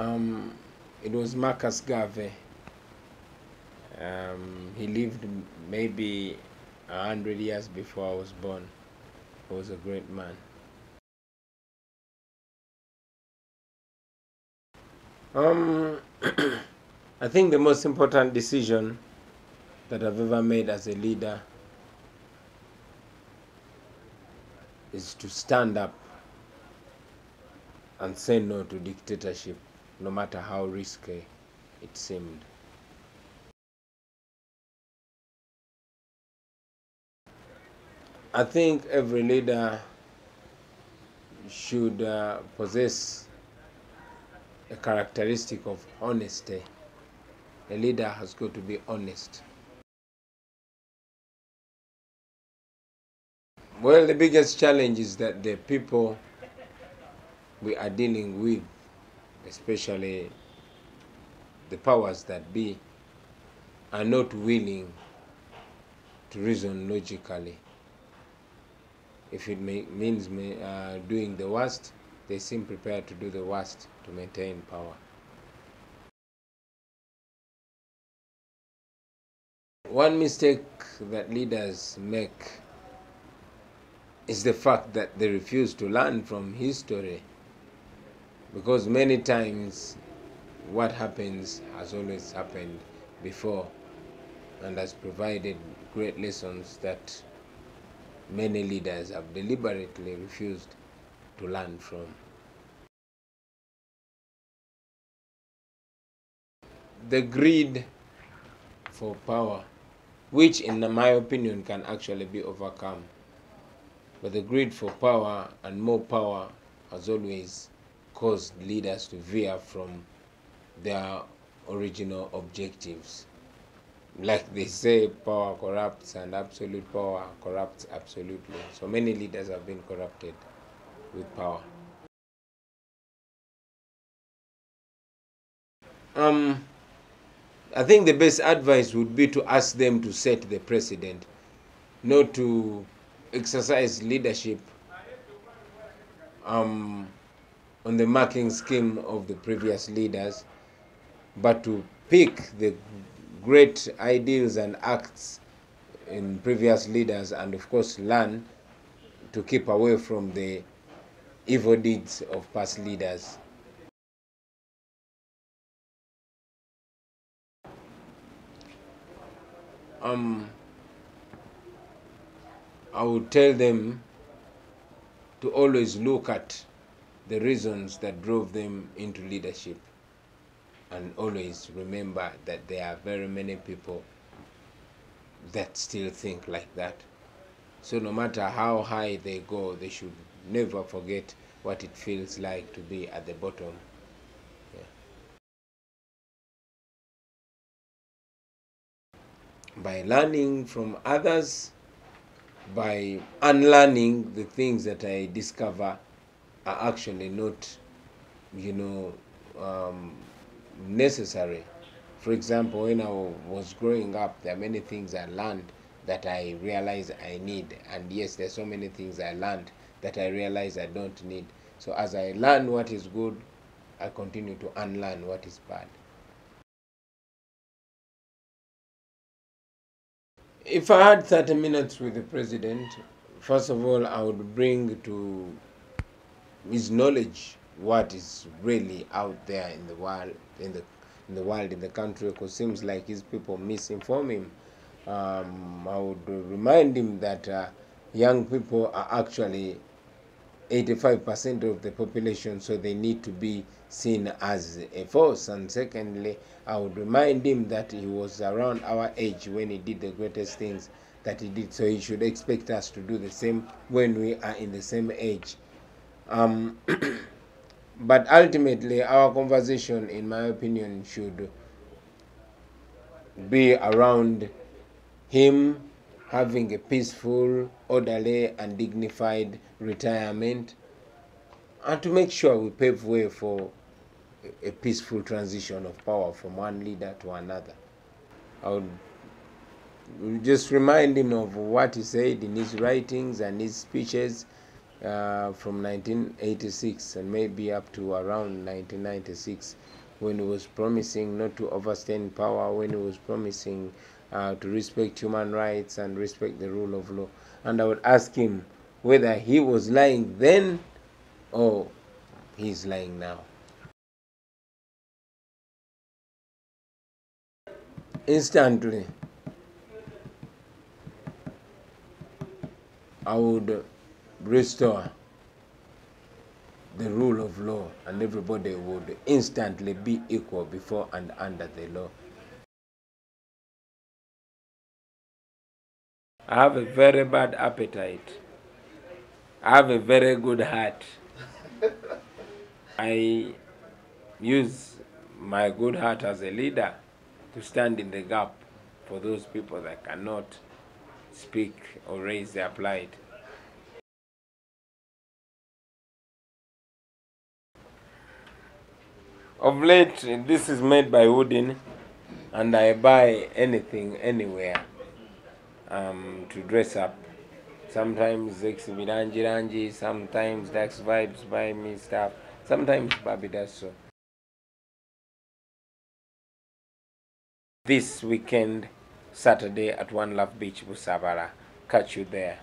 Um, it was Marcus Garvey. He lived maybe 100 years before I was born. He was a great man. I think the most important decision that I've ever made as a leader is to stand up and say no to dictatorship, no matter how risky it seemed. I think every leader should possess a characteristic of honesty. A leader has got to be honest. Well, the biggest challenge is that the people we are dealing with, especially the powers that be, are not willing to reason logically. If it means doing the worst, they seem prepared to do the worst to maintain power. One mistake that leaders make is the fact that they refuse to learn from history, because many times what happens has always happened before and has provided great lessons that many leaders have deliberately refused to learn from. The greed for power, which in my opinion can actually be overcome, but the greed for power and more power has always caused leaders to veer from their original objectives. Like they say, power corrupts and absolute power corrupts absolutely. So many leaders have been corrupted with power. I think the best advice would be to ask them to set the precedent, not to exercise leadership on the marking scheme of the previous leaders, but to pick the great ideals and acts in previous leaders and of course learn to keep away from the evil deeds of past leaders. I would tell them to always look at the reasons that drove them into leadership, and always remember that there are very many people that still think like that. So no matter how high they go, they should never forget what it feels like to be at the bottom. Yeah. By learning from others, by unlearning the things that I discover are actually not, necessary. For example, when I was growing up, there are many things I learned that I realized I need. And yes, there's so many things I learned that I realize I don't need. So as I learn what is good, I continue to unlearn what is bad. If I had 30 minutes with the president, first of all, I would bring to his knowledge what is really out there in the world, in the country, because it seems like his people misinform him. I would remind him that young people are actually 85% of the population, so they need to be seen as a force. And secondly, I would remind him that he was around our age when he did the greatest things that he did, so he should expect us to do the same when we are in the same age. But ultimately, our conversation, in my opinion, should be around him having a peaceful, orderly, and dignified retirement, and to make sure we pave way for a peaceful transition of power from one leader to another. I would just remind him of what he said in his writings and his speeches, from 1986 and maybe up to around 1996, when he was promising not to overstay in power, when he was promising to respect human rights and respect the rule of law. And I would ask him whether he was lying then or he's lying now. Instantly, I would restore the rule of law, and everybody would instantly be equal before and under the law. I have a very bad appetite. I have a very good heart. I use my good heart as a leader to stand in the gap for those people that cannot speak or raise their plight. Of late, this is made by wooden, and I buy anything anywhere to dress up. Sometimes Ranji, sometimes Dax Vibes buy me stuff, sometimes Bobby does so. This weekend, Saturday at One Love Beach, Busabara. Catch you there.